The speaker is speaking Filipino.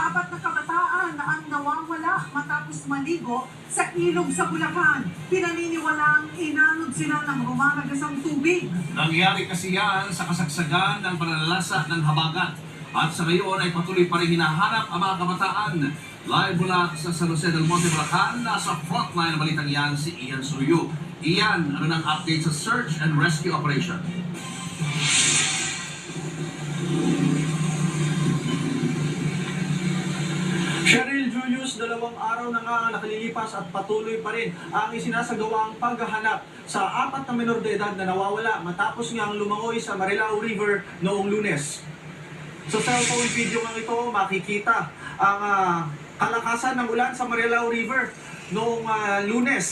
Apat na kabataan na ang nawawala matapos maligo sa ilog sa Bulacan. Pinaniniwalaang inanod sila ng rumaragasang tubig. Nangyari kasi yan sa kasagsagan ng pananalasa ng habagat. At sa ngayon ay patuloy pa rin hinahanap ang mga kabataan. Live mula sa San Jose del Monte, Bulacan, nasa frontline ng balitang yan si Ian Suryo. Ian, ano ng update sa search and rescue operation? Cheryl Julius, 2 araw na nga nakalilipas at patuloy pa rin ang isinasagawang paghahanap sa 4 na menor de edad na nawawala matapos ngang lumangoy sa Marilao River noong Lunes. Sa cellphone video nga ito, makikita ang kalakasan ng ulan sa Marilao River noong Lunes.